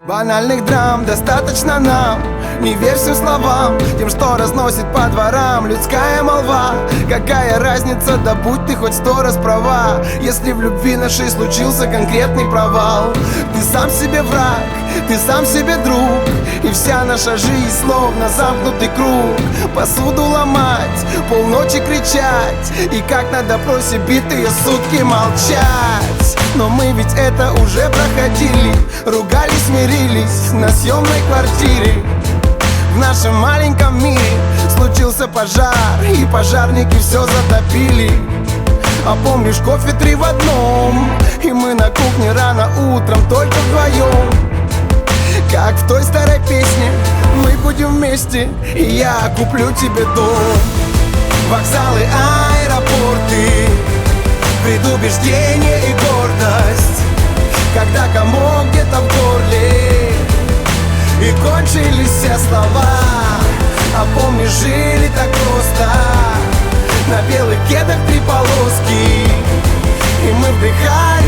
Банальных драм достаточно нам. Не верь всем словам, тем, что разносит по дворам людская молва. Какая разница, да будь ты хоть 100 раз права, если в любви нашей случился конкретный провал. Ты сам себе враг, ты сам себе друг, и вся наша жизнь словно замкнутый круг. Посуду ломать, полночи кричать, и как на допросе битые сутки молчать. Но мы ведь это уже проходили, ругались, мирились на съемной квартире. В нашем маленьком мире случился пожар, и пожарники все затопили. А помнишь, кофе 3 в одном, и мы на кухне рано утром только вдвоем. Как в той старой песне, мы будем вместе, и я куплю тебе дом. Вокзалы, аэропорты, предубеждение и гордость, когда комок где-то в горле и кончились все слова. А помнишь, жили так просто, на белых кедах 3 полоски, и мы вдыхали